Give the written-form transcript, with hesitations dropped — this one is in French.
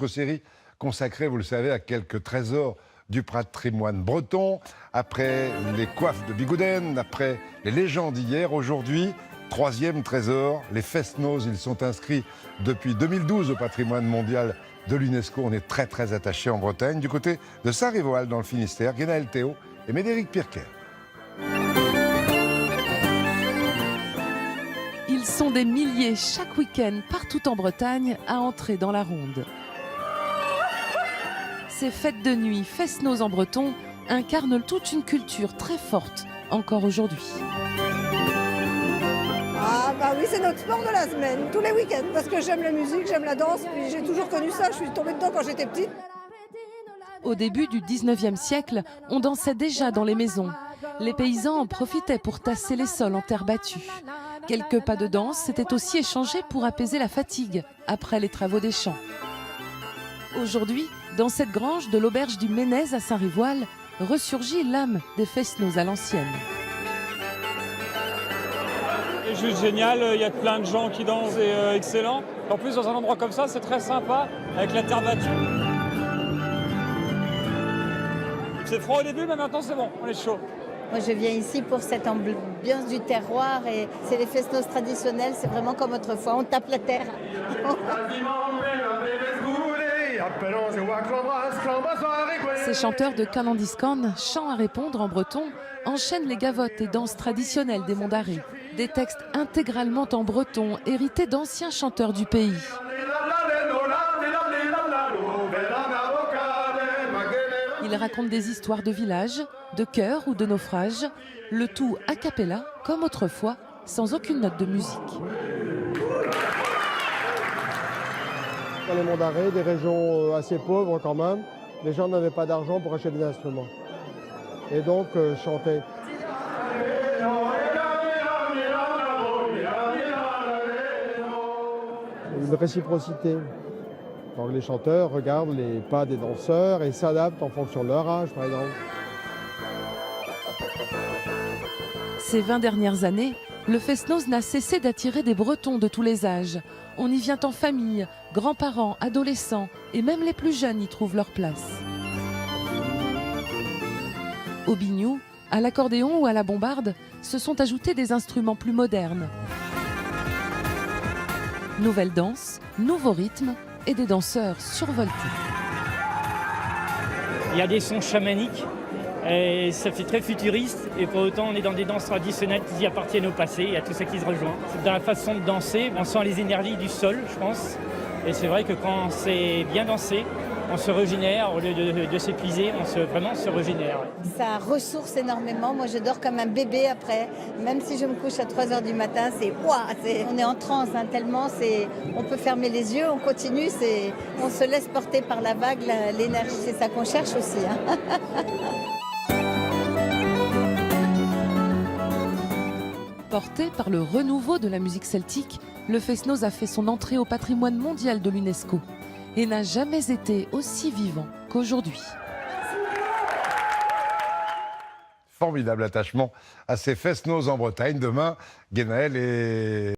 notre série consacrée, vous le savez, à quelques trésors du patrimoine breton. Après les coiffes de Bigouden, après les légendes d'hier, aujourd'hui, troisième trésor, les Fest-Noz. Ils sont inscrits depuis 2012 au patrimoine mondial de l'UNESCO. On est très attachés en Bretagne. Du côté de Saint-Rivoal, dans le Finistère, Guénaël Théo et Médéric Pirquet. Ils sont des milliers chaque week-end partout en Bretagne à entrer dans la ronde. Ces fêtes de nuit, Fest-Noz en breton, incarnent toute une culture très forte encore aujourd'hui. Ah bah oui, c'est notre sport de la semaine, tous les week-ends, parce que j'aime la musique, j'aime la danse, puis j'ai toujours connu ça, je suis tombée dedans quand j'étais petite. Au début du 19e siècle, on dansait déjà dans les maisons. Les paysans en profitaient pour tasser les sols en terre battue. Quelques pas de danse s'étaient aussi échangés pour apaiser la fatigue après les travaux des champs. Aujourd'hui, dans cette grange de l'auberge du Ménez à Saint-Rivoal, ressurgit l'âme des Fest-Noz à l'ancienne. C'est juste génial, il y a plein de gens qui dansent et excellent. En plus, dans un endroit comme ça, c'est très sympa, avec la terre battue. C'est froid au début, mais maintenant c'est bon, on est chaud. Moi, je viens ici pour cette ambiance du terroir et c'est les Fest-Noz traditionnels, c'est vraiment comme autrefois, on tape la terre. Ces chanteurs de Canandiscan, chants à répondre en breton, enchaînent les gavottes et danses traditionnelles des Monts d'Arrée. Des textes intégralement en breton, hérités d'anciens chanteurs du pays. Ils racontent des histoires de villages, de chœurs ou de naufrages, le tout a cappella, comme autrefois, sans aucune note de musique. Dans les Monts d'Arrée, des régions assez pauvres quand même, les gens n'avaient pas d'argent pour acheter des instruments. Et donc chantaient. Une réciprocité. Donc les chanteurs regardent les pas des danseurs et s'adaptent en fonction de leur âge, par exemple. Ces 20 dernières années, le Fest-Noz n'a cessé d'attirer des Bretons de tous les âges. On y vient en famille, grands-parents, adolescents et même les plus jeunes y trouvent leur place. Au biniou, à l'accordéon ou à la bombarde, se sont ajoutés des instruments plus modernes. Nouvelle danse, nouveaux rythmes et des danseurs survoltés. Il y a des sons chamaniques et ça fait très futuriste et pour autant on est dans des danses traditionnelles qui appartiennent au passé, il y a tout ça qui se rejoint. Dans la façon de danser, on sent les énergies du sol, je pense, et c'est vrai que quand c'est bien dansé, on se régénère, au lieu de s'épuiser, vraiment se régénère. Ça ressource énormément, moi je dors comme un bébé après, même si je me couche à 3 h du matin, on est en transe, hein, tellement on peut fermer les yeux, on continue, on se laisse porter par la vague, l'énergie, c'est ça qu'on cherche aussi. Hein. Porté par le renouveau de la musique celtique, le Fest-Noz a fait son entrée au patrimoine mondial de l'UNESCO et n'a jamais été aussi vivant qu'aujourd'hui. Formidable attachement à ces Fest-Noz en Bretagne. Demain, Guénaël et